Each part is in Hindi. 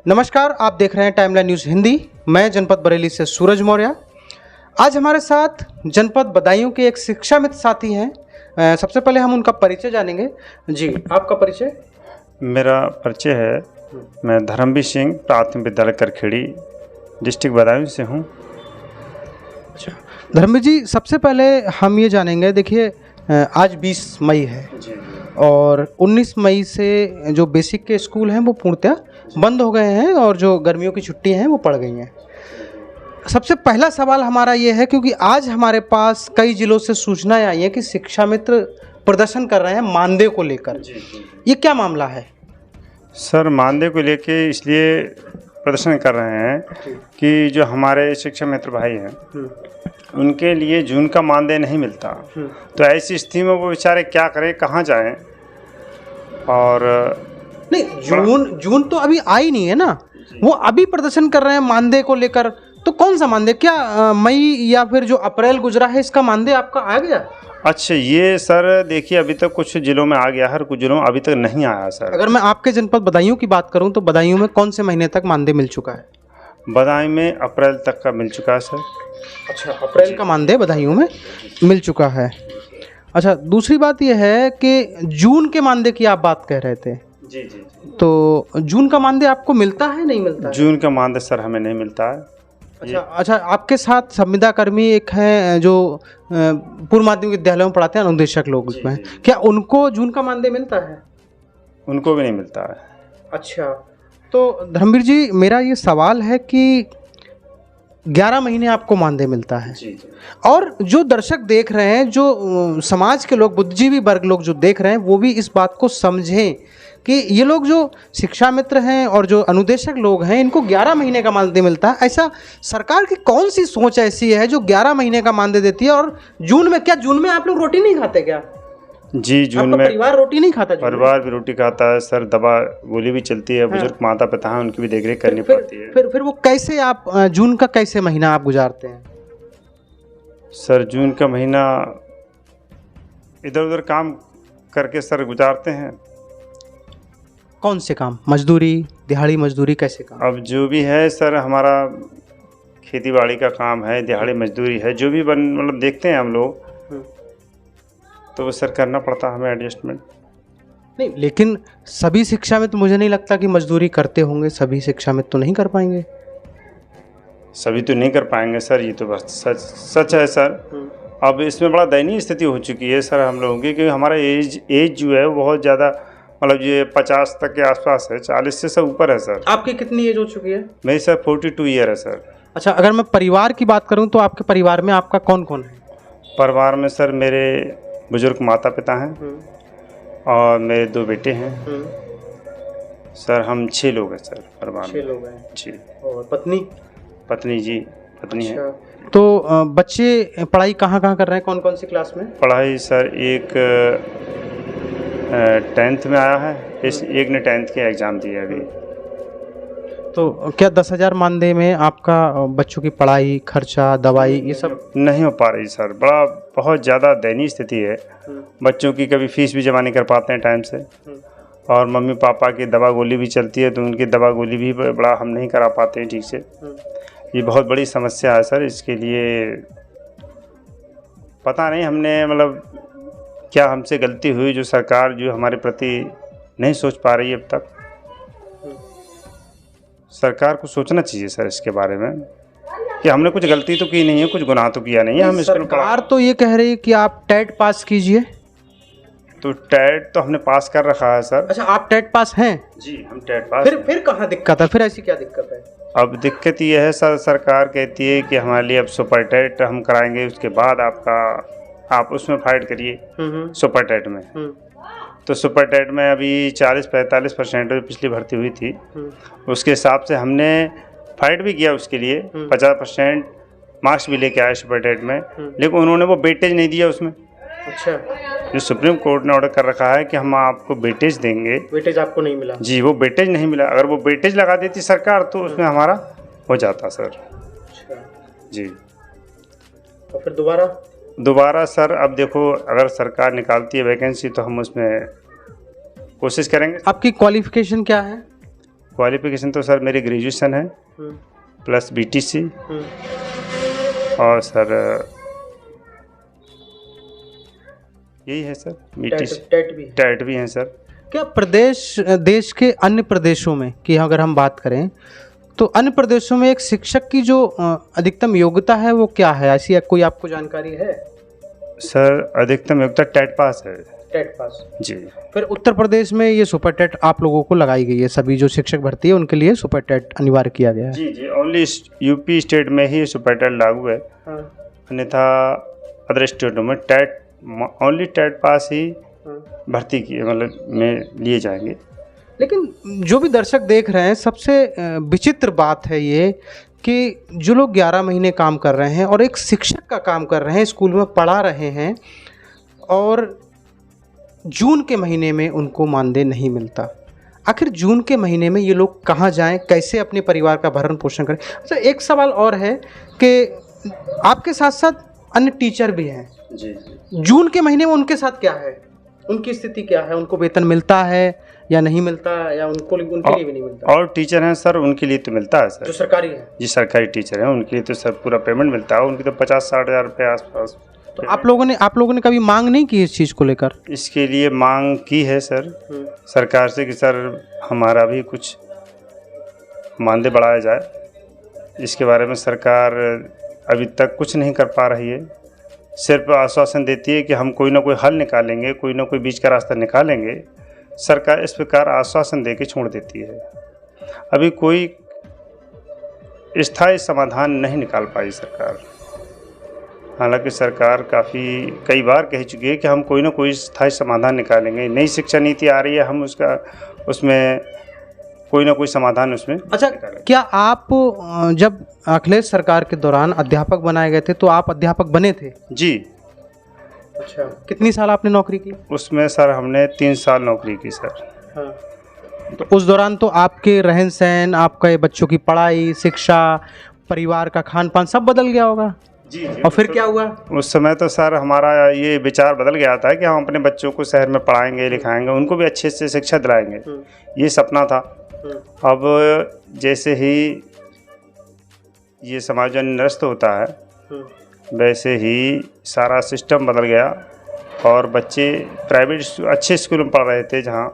नमस्कार, आप देख रहे हैं टाइमलाइन न्यूज़ हिंदी। मैं जनपद बरेली से सूरज मौर्य। आज हमारे साथ जनपद बदायूं के एक शिक्षा मित्र साथी हैं। सबसे पहले हम उनका परिचय जानेंगे। जी, आपका परिचय? मेरा परिचय है, मैं धर्मवीर सिंह, प्राथमिक विद्यालय करखेड़ी, डिस्ट्रिक्ट बदायूं से हूँ। अच्छा, धर्मवीर जी, सबसे पहले हम ये जानेंगे, देखिए आज 20 मई है और 19 मई से जो बेसिक के स्कूल हैं वो पूर्णतः बंद हो गए हैं और जो गर्मियों की छुट्टियां हैं वो पड़ गई हैं। सबसे पहला सवाल हमारा ये है, क्योंकि आज हमारे पास कई जिलों से सूचनाएं आई हैं कि शिक्षा मित्र प्रदर्शन कर रहे हैं मानदेय को लेकर। ये क्या मामला है? सर, मानदेय को लेके इसलिए प्रदर्शन कर रहे हैं कि जो हमारे शिक्षा मित्र भाई हैं उनके लिए जून का मानदेय नहीं मिलता। तो ऐसी स्थिति में वो बेचारे क्या करें, कहाँ जाएं? और नहीं, जून तो अभी आई नहीं है ना, वो अभी प्रदर्शन कर रहे हैं मानदेय को लेकर। तो कौन सा मानदेय? क्या मई या फिर जो अप्रैल गुजरा है इसका मानदेय आपका आ गया? अच्छा, ये सर देखिए, अभी तक कुछ जिलों में आ गया है, कुछ जिलों में अभी तक नहीं आया सर। अगर मैं आपके जनपद बदायूं की बात करूं तो बदायूं में कौन से महीने तक मानदेय मिल चुका है? बदायूं में अप्रैल तक का मिल चुका है सर। अच्छा, अप्रैल का मानदेय बदायूं में मिल चुका है। अच्छा, दूसरी बात यह है कि जून के मानदेय की आप बात कह रहे थे। जी जी। तो जून का मानदेय आपको मिलता है, नहीं मिलता है? जून का मानदेय सर हमें नहीं मिलता है। अच्छा, आपके साथ संविदा कर्मी एक हैं जो पूर्व माध्यमिक विद्यालयों में पढ़ाते हैं, अनुदेशक लोग उसमें, क्या उनको जून का मानदेय मिलता है? उनको भी नहीं मिलता है। अच्छा, तो धर्मवीर जी, मेरा ये सवाल है कि 11 महीने आपको मानदेय मिलता है। जी जी। और जो दर्शक देख रहे हैं, जो समाज के लोग, बुद्धिजीवी वर्ग लोग जो देख रहे हैं, वो भी इस बात को समझें कि ये लोग जो शिक्षा मित्र हैं और जो अनुदेशक लोग हैं, इनको 11 महीने का मानदेय मिलता है। ऐसा सरकार की कौन सी सोच ऐसी है जो 11 महीने का मानदेय देती है? और जून में, क्या जून में आप लोग रोटी नहीं खाते क्या? जी, जून में परिवार रोटी नहीं खाता? परिवार भी रोटी खाता है सर, दवा गोली भी चलती है, बुजुर्ग माता पिता हैं, उनकी भी देखरेख करनी पड़ती है। फिर वो कैसे, आप जून का कैसे महीना आप गुजारते हैं? सर, जून का महीना इधर उधर काम करके सर गुजारते हैं। कौन से काम? मजदूरी, दिहाड़ी मजदूरी, कैसे काम? अब जो भी है सर, हमारा खेती बाड़ी का काम है, दिहाड़ी मजदूरी है, जो भी मतलब देखते हैं हम लोग, तो वो सर करना पड़ता है हमें एडजस्टमेंट। नहीं, लेकिन सभी शिक्षा में तो मुझे नहीं लगता कि मजदूरी करते होंगे। सभी शिक्षा में तो नहीं कर पाएंगे। सभी तो नहीं कर पाएंगे सर, ये तो बस सच है सर। अब इसमें बड़ा दयनीय स्थिति हो चुकी है सर हम लोगों की, क्योंकि हमारा एज जो है वो बहुत ज़्यादा, मतलब ये 50 तक के आसपास है, 40 से सब ऊपर है सर। आपकी कितनी एज हो चुकी है? मेरी सर 42 ईयर है सर। अच्छा, अगर मैं परिवार की बात करूं तो आपके परिवार में आपका कौन कौन है? परिवार में सर मेरे बुजुर्ग माता पिता हैं और मेरे 2 बेटे हैं। सर हम 6 लोग हैं सर परिवार में। 6 लोग हैं जी। और पत्नी? पत्नी जी, पत्नी है। तो बच्चे पढ़ाई कहाँ कर रहे हैं, कौन कौन सी क्लास में? पढ़ाई सर, एक 10th में आया है, एक ने 10th के एग्ज़ाम दिया अभी। तो क्या 10,000 मानदेय में आपका बच्चों की पढ़ाई, खर्चा, दवाई, ये सब नहीं हो पा रही सर? बहुत ज़्यादा दयनीय स्थिति है। बच्चों की कभी फीस भी जमा नहीं कर पाते हैं टाइम से, और मम्मी पापा की दवा गोली भी चलती है तो उनकी दवा गोली भी बड़ा हम नहीं करा पाते हैं ठीक से। ये बहुत बड़ी समस्या है सर। इसके लिए पता नहीं हमने, मतलब क्या हमसे गलती हुई जो सरकार जो हमारे प्रति नहीं सोच पा रही है अब तक। सरकार को सोचना चाहिए सर इसके बारे में कि हमने कुछ गलती तो की नहीं है, कुछ गुनाह तो किया नहीं है। हम सरकार तो ये कह रही है कि आप टेट पास कीजिए। तो टेट तो हमने पास कर रखा है सर। अच्छा, आप टेट पास हैं? जी, हम टेट पास। फिर कहाँ दिक्कत है? फिर ऐसी क्या दिक्कत है? अब दिक्कत ये है सर, सरकार कहती है कि हमारे लिए अब सुपर टेट हम कराएंगे, उसके बाद आप उसमें फाइट करिए सुपर टेट में। तो सुपर टेट में अभी 40-45% पिछली भर्ती हुई थी, उसके हिसाब से हमने फाइट भी किया उसके लिए। 50% मार्क्स भी लेके आए सुपर टेट में, लेकिन उन्होंने वो वेटेज नहीं दिया उसमें। अच्छा, जो सुप्रीम कोर्ट ने ऑर्डर कर रखा है कि हम आपको वेटेज देंगे, वेटेज आपको नहीं मिला? जी, वो वेटेज नहीं मिला। अगर वो वेटेज लगा देती सरकार तो उसमें हमारा हो जाता सर। अच्छा जी। तो फिर दोबारा सर, अब देखो, अगर सरकार निकालती है वैकेंसी तो हम उसमें कोशिश करेंगे। आपकी क्वालिफिकेशन क्या है? क्वालिफिकेशन तो सर मेरी ग्रेजुएशन है प्लस BTC और सर यही है सर, BTC टेट भी है सर। क्या देश के अन्य प्रदेशों में कि अगर हम बात करें तो अन्य प्रदेशों में एक शिक्षक की जो अधिकतम योग्यता है वो क्या है, ऐसी कोई आपको जानकारी है? सर अधिकतम योग्यता टेट पास है। टेट पास जी। फिर उत्तर प्रदेश में ये सुपर टेट आप लोगों को लगाई गई है, सभी जो शिक्षक भर्ती है उनके लिए सुपर टेट अनिवार्य किया गया है? जी जी, ओनली यूपी स्टेट में ही सुपर टेट लागू है। अन्यथा अदर स्टेटों में टेट ओनली टेट पास ही भर्ती की मतलब में लिए जाएंगे। लेकिन जो भी दर्शक देख रहे हैं, सबसे विचित्र बात है ये कि जो लोग 11 महीने काम कर रहे हैं और एक शिक्षक का काम कर रहे हैं, स्कूल में पढ़ा रहे हैं, और जून के महीने में उनको मानदेय नहीं मिलता। आखिर जून के महीने में ये लोग कहाँ जाएं, कैसे अपने परिवार का भरण पोषण करें? अच्छा, एक सवाल और है कि आपके साथ साथ अन्य टीचर भी हैं जी। जून के महीने में उनके साथ क्या है, उनकी स्थिति क्या है? उनको वेतन मिलता है या नहीं मिलता, या उनके लिए भी नहीं मिलता? और टीचर हैं सर, उनके लिए तो मिलता है सर, जो सरकारी है। जी सरकारी टीचर हैं, उनके लिए तो सर पूरा पेमेंट मिलता है, उनकी तो 50-60 हज़ार रुपये आसपास। तो आप लोगों ने कभी मांग नहीं की इस चीज़ को लेकर? इसके लिए मांग की है सर सरकार से कि सर हमारा भी कुछ मानदेय बढ़ाया जाए। इसके बारे में सरकार अभी तक कुछ नहीं कर पा रही है, सिर्फ आश्वासन देती है कि हम कोई ना कोई हल निकालेंगे, कोई ना कोई बीच का रास्ता निकालेंगे। सरकार इस प्रकार आश्वासन दे के छोड़ देती है, अभी कोई स्थायी समाधान नहीं निकाल पाई सरकार। हालांकि सरकार कई बार कह चुकी है कि हम कोई ना कोई स्थायी समाधान निकालेंगे, नई शिक्षा नीति आ रही है, हम उसमें कोई ना कोई समाधान उसमें। अच्छा, क्या आप जब अखिलेश सरकार के दौरान अध्यापक बनाए गए थे तो आप अध्यापक बने थे? जी। अच्छा, कितनी साल आपने नौकरी की? उसमें सर हमने 3 साल नौकरी की सर। हाँ। तो उस दौरान तो आपके रहन सहन, आपके बच्चों की पढ़ाई, शिक्षा, परिवार का खान पान सब बदल गया होगा? जी। और फिर क्या हुआ? उस समय तो सर हमारा ये विचार बदल गया था कि हम अपने बच्चों को शहर में पढ़ाएंगे, लिखाएंगे, उनको भी अच्छे से शिक्षा दिलाएंगे, ये सपना था। अब जैसे ही ये समाज निरस्त होता है वैसे ही सारा सिस्टम बदल गया, और बच्चे प्राइवेट अच्छे स्कूल में पढ़ रहे थे, जहाँ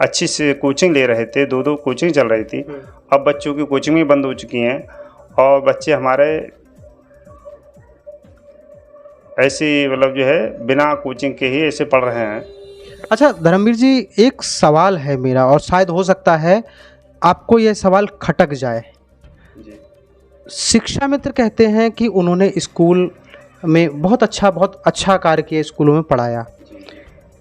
अच्छी से कोचिंग ले रहे थे, 2-2 कोचिंग चल रही थी। अब बच्चों की कोचिंग भी बंद हो चुकी हैं और बच्चे हमारे ऐसी मतलब जो है बिना कोचिंग के ही ऐसे पढ़ रहे हैं। अच्छा धर्मवीर जी, एक सवाल है मेरा, और शायद हो सकता है आपको यह सवाल खटक जाए। शिक्षा मित्र कहते हैं कि उन्होंने स्कूल में बहुत अच्छा कार्य किया, स्कूलों में पढ़ाया,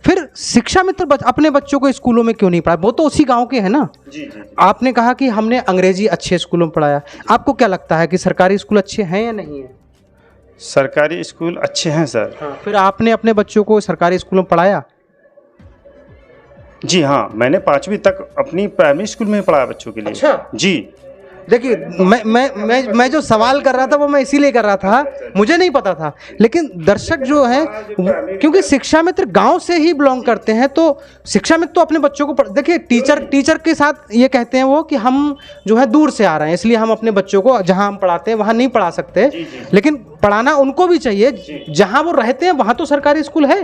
फिर शिक्षा मित्र अपने बच्चों को स्कूलों में क्यों नहीं पढ़ाया? वो तो उसी गांव के हैं ना। जी। आपने कहा कि हमने अंग्रेजी अच्छे स्कूलों में पढ़ाया, आपको क्या लगता है कि सरकारी स्कूल अच्छे हैं या नहीं है? सरकारी स्कूल अच्छे हैं सर। हाँ। फिर आपने अपने बच्चों को सरकारी स्कूलों में पढ़ाया? जी हाँ, मैंने 5वीं तक अपनी प्राइमरी स्कूल में पढ़ाया बच्चों के लिए। अच्छा जी। देखिए, मैं जो सवाल कर रहा था वो मैं इसीलिए कर रहा था, मुझे नहीं पता था, लेकिन दर्शक जो है, क्योंकि शिक्षा मित्र गांव से ही बिलोंग करते हैं, तो शिक्षा मित्र तो अपने बच्चों को देखिए, टीचर के साथ ये कहते हैं वो कि हम जो है दूर से आ रहे हैं, इसलिए हम अपने बच्चों को जहां हम पढ़ाते हैं वहां नहीं पढ़ा सकते। लेकिन पढ़ाना उनको भी चाहिए, जहां वो रहते हैं वहां तो सरकारी स्कूल है,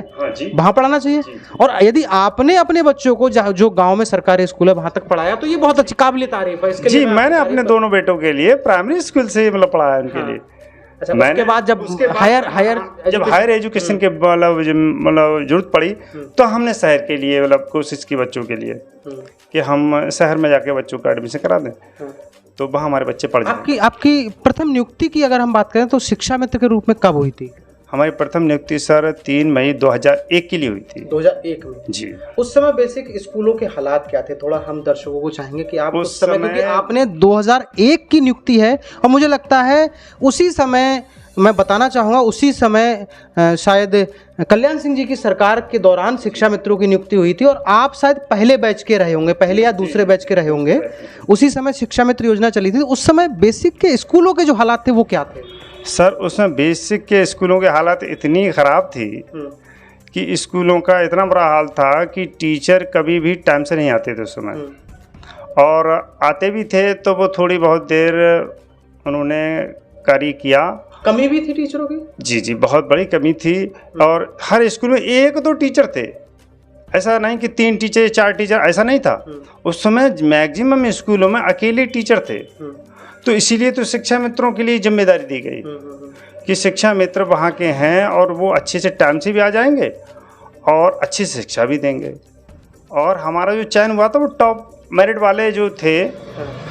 वहां पढ़ाना चाहिए। और यदि आपने अपने बच्चों को जो गाँव में सरकारी स्कूल है वहां तक पढ़ाया तो ये बहुत अच्छी काबिल तारीफ है। इसके लिए मैंने अपने दोनों बेटों के लिए प्राइमरी स्कूल से मतलब पढ़ाया उनके लिए। अच्छा, उसके बाद जब हायर एजुकेशन के मतलब जरूरत पड़ी तो हमने शहर के लिए मतलब कोशिश की बच्चों के लिए कि हम शहर में जाके बच्चों का एडमिशन करा दें, तो वहाँ हमारे बच्चे पढ़ जाएं। आपकी प्रथम नियुक्ति की अगर हम बात करें तो शिक्षा मित्र के रूप में कब हुई थी? हमारी प्रथम नियुक्ति सर 3 मई 2001 के लिए हुई थी। 2001 में? जी। उस समय बेसिक स्कूलों के हालात क्या थे? थोड़ा हम दर्शकों को चाहेंगे कि आप उस समय, क्योंकि आपने 2001 की नियुक्ति है और मुझे लगता है उसी समय, मैं बताना चाहूँगा उसी समय शायद कल्याण सिंह जी की सरकार के दौरान शिक्षा मित्रों की नियुक्ति हुई थी, और आप शायद पहले बैच के रहे होंगे, पहले या दूसरे बैच के रहे होंगे। उसी समय शिक्षा मित्र योजना चली थी। उस समय बेसिक के स्कूलों के जो हालात थे वो क्या थे? सर उसमें बेसिक के स्कूलों के हालात इतनी ख़राब थी कि स्कूलों का इतना बुरा हाल था कि टीचर कभी भी टाइम से नहीं आते थे उस समय, और आते भी थे तो वो थोड़ी बहुत देर उन्होंने कार्य किया। कमी भी थी टीचरों की? जी जी, बहुत बड़ी कमी थी। और हर स्कूल में 1-2 टीचर थे, ऐसा नहीं कि 3 टीचर 4 टीचर, ऐसा नहीं था। उस समय मैक्सिमम स्कूलों में अकेले टीचर थे। तो इसीलिए तो शिक्षा मित्रों के लिए जिम्मेदारी दी गई कि शिक्षा मित्र वहाँ के हैं और वो अच्छे से टाइम से भी आ जाएंगे और अच्छी शिक्षा भी देंगे। और हमारा जो चयन हुआ था वो टॉप मेरिट वाले जो थे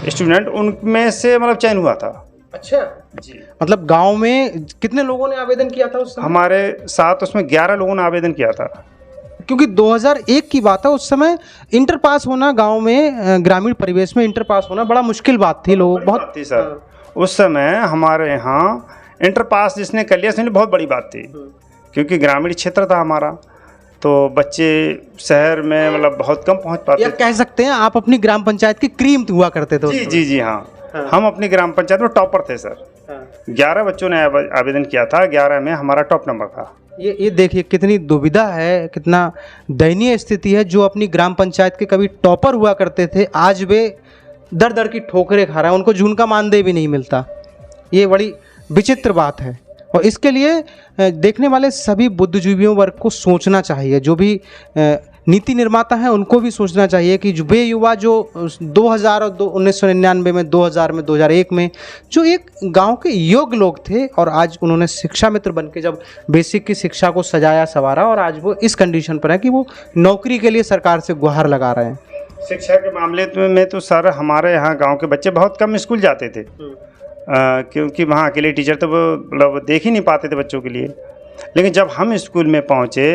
स्टूडेंट, उनमें से मतलब चयन हुआ था। अच्छा जी। मतलब गांव में कितने लोगों ने आवेदन किया था उस समय? हमारे साथ उसमें 11 लोगों ने आवेदन किया था। क्योंकि 2001 की बात है, उस समय इंटर पास होना गांव में, ग्रामीण परिवेश में इंटर पास होना बड़ा मुश्किल बात थी। लोग बहुत थी सर उस समय हमारे यहाँ इंटर पास जिसने कर लिया उसने बहुत बड़ी बात थी, क्योंकि ग्रामीण क्षेत्र था हमारा, तो बच्चे शहर में मतलब बहुत कम पहुंच पाते। या कह सकते हैं आप अपनी ग्राम पंचायत की क्रीम हुआ करते थे। जी जी जी हाँ, हम अपनी ग्राम पंचायत में टॉपर थे सर। 11 बच्चों ने आवेदन किया था, 11 में हमारा टॉप नंबर था। ये देखिए कितनी दुविधा है, कितना दयनीय स्थिति है। जो अपनी ग्राम पंचायत के कभी टॉपर हुआ करते थे, आज वे दर दर की ठोकरें खा रहे हैं, उनको जून का मानदेय भी नहीं मिलता। ये बड़ी विचित्र बात है और इसके लिए देखने वाले सभी बुद्धिजीवियों वर्ग को सोचना चाहिए। जो भी नीति निर्माता हैं उनको भी सोचना चाहिए कि वे युवा जो 2000 और 1999 में, 2000 में, 2001 में जो एक गांव के योग्य लोग थे और आज उन्होंने शिक्षा मित्र बन के जब बेसिक की शिक्षा को सजाया संवारा और आज वो इस कंडीशन पर है कि वो नौकरी के लिए सरकार से गुहार लगा रहे हैं। शिक्षा के मामले में तो सर हमारे यहाँ गाँव के बच्चे बहुत कम स्कूल जाते थे, क्योंकि वहाँ अकेले टीचर तो वो मतलब देख ही नहीं पाते थे बच्चों के लिए। लेकिन जब हम स्कूल में पहुँचे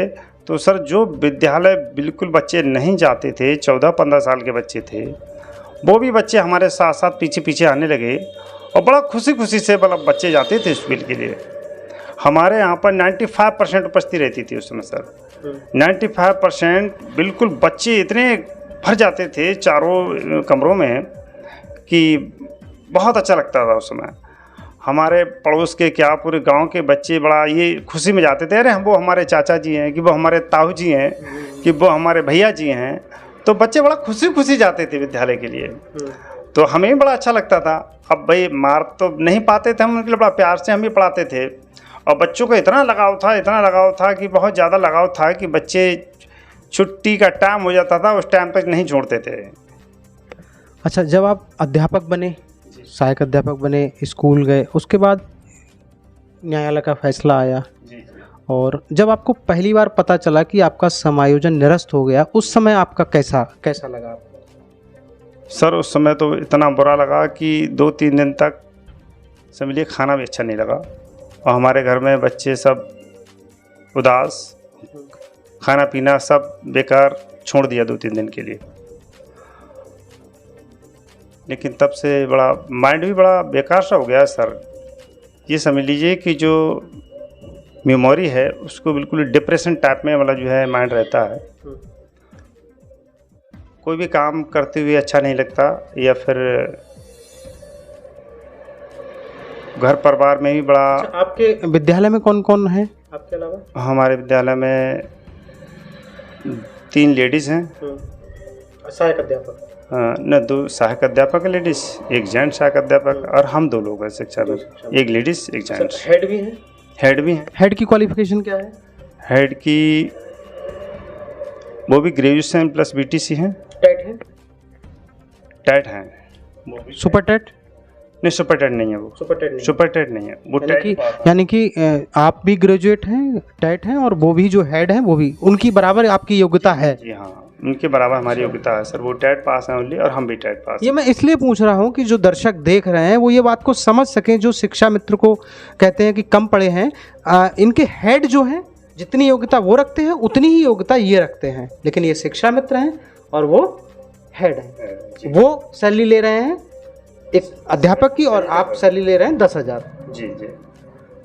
तो सर जो विद्यालय बिल्कुल बच्चे नहीं जाते थे, 14-15 साल के बच्चे थे, वो भी बच्चे हमारे साथ साथ पीछे पीछे आने लगे और बड़ा खुशी खुशी से मतलब बच्चे जाते थे स्कूल के लिए। हमारे यहाँ पर 95% उपस्थिति रहती थी उस समय सर। 95% बिल्कुल बच्चे इतने भर जाते थे चारों कमरों में कि बहुत अच्छा लगता था उस समय। हमारे पड़ोस के क्या पूरे गांव के बच्चे बड़ा ये खुशी में जाते थे, अरे हम वो हमारे चाचा जी हैं, कि वो हमारे ताऊ जी हैं, कि वो हमारे भैया जी हैं। तो बच्चे बड़ा खुशी खुशी जाते थे विद्यालय के लिए, तो हमें भी बड़ा अच्छा लगता था। अब भाई मार तो नहीं पाते थे हम, उनके लिए बड़ा प्यार से हम भी पढ़ाते थे और बच्चों को इतना लगाव था कि बहुत ज़्यादा लगाव था कि बच्चे छुट्टी का टाइम हो जाता था उस टाइम तक नहीं छोड़ते थे। अच्छा, जब आप अध्यापक बने, सहायक अध्यापक बने, स्कूल गए, उसके बाद न्यायालय का फैसला आया और जब आपको पहली बार पता चला कि आपका समायोजन निरस्त हो गया, उस समय आपका कैसा लगा? सर उस समय तो इतना बुरा लगा कि 2-3 दिन तक समझिए खाना भी अच्छा नहीं लगा और हमारे घर में बच्चे सब उदास, खाना पीना सब बेकार छोड़ दिया 2-3 दिन के लिए। लेकिन तब से बड़ा माइंड भी बड़ा बेकार सा हो गया सर। ये समझ लीजिए कि जो मेमोरी है उसको बिल्कुल डिप्रेशन टाइप में वाला जो है माइंड रहता है। कोई भी काम करते हुए अच्छा नहीं लगता, या फिर घर परिवार में भी बड़ा। अच्छा, आपके विद्यालय में कौन कौन है आपके अलावा? हमारे विद्यालय में 3 लेडीज़ हैं, सहायक अध्यापक न 2 सहायक अध्यापक लेडीज़, 1 जेंट्स सहायक अध्यापक और हम 2 लोग हैं शिक्षा में, 1 लेडीज़ 1 जेंट्स। हेड भी है? हेड भी हैं। हेड की क्वालिफिकेशन क्या है? हेड की वो भी ग्रेजुएशन प्लस बीटीसी हैं। टेट है? टेट हैं। Super TET? नहीं, सुपर टेट नहीं है वो। सुपर टेट नहीं, सुपर टेट नहीं है वो। यानी कि आप भी ग्रेजुएट हैं, टेट हैं, और वो भी जो हेड हैं वो भी उनकी बराबर आपकी योग्यता है? जी हाँ, उनके बराबर हमारी योग्यता है सर। वो टेट पास हैं ओनली और हम भी टेट पास। ये मैं इसलिए पूछ रहा हूँ कि जो दर्शक देख रहे हैं वो ये बात को समझ सकें, जो शिक्षा मित्र को कहते हैं कि कम पढ़े हैं, इनके हेड जो हैं जितनी योग्यता वो रखते हैं उतनी ही योग्यता ये रखते हैं, लेकिन ये शिक्षा मित्र हैं और वो हेड हैं। वो सैलरी ले रहे हैं एक अध्यापक की और आप सैलरी ले रहे हैं 10,000। जी जी।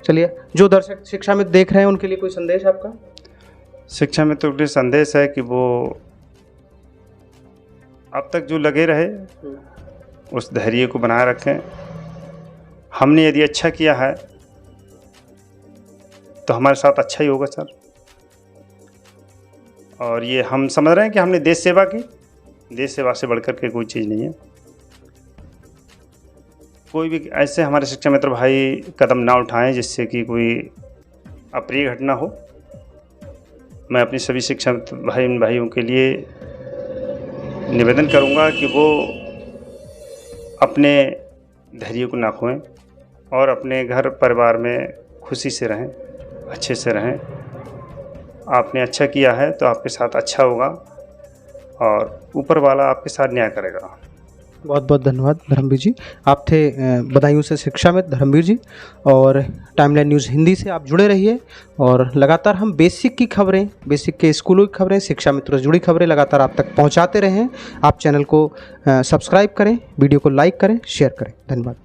चलिए, जो दर्शक शिक्षा मित्र देख रहे हैं उनके लिए कोई संदेश आपका? शिक्षा मित्रों के लिए संदेश है कि वो अब तक जो लगे रहे उस धैर्य को बनाए रखें। हमने यदि अच्छा किया है तो हमारे साथ अच्छा ही होगा सर। और ये हम समझ रहे हैं कि हमने देश सेवा की, देश सेवा से बढ़कर के कोई चीज़ नहीं है। कोई भी ऐसे हमारे शिक्षा मित्र भाई कदम ना उठाएं जिससे कि कोई अप्रिय घटना हो। मैं अपनी सभी शिक्षा मित्र भाइयों के लिए निवेदन करूंगा कि वो अपने धैर्य को ना खोएं और अपने घर परिवार में खुशी से रहें, अच्छे से रहें। आपने अच्छा किया है तो आपके साथ अच्छा होगा और ऊपर वाला आपके साथ न्याय करेगा। बहुत बहुत धन्यवाद धर्मवीर जी। आप थे बदायूं से शिक्षा मित्र धर्मवीर जी, और टाइमलाइन न्यूज़ हिंदी से आप जुड़े रहिए और लगातार हम बेसिक की खबरें, बेसिक के स्कूलों की खबरें, शिक्षा मित्रों से जुड़ी खबरें लगातार आप तक पहुंचाते रहें। आप चैनल को सब्सक्राइब करें, वीडियो को लाइक करें, शेयर करें। धन्यवाद।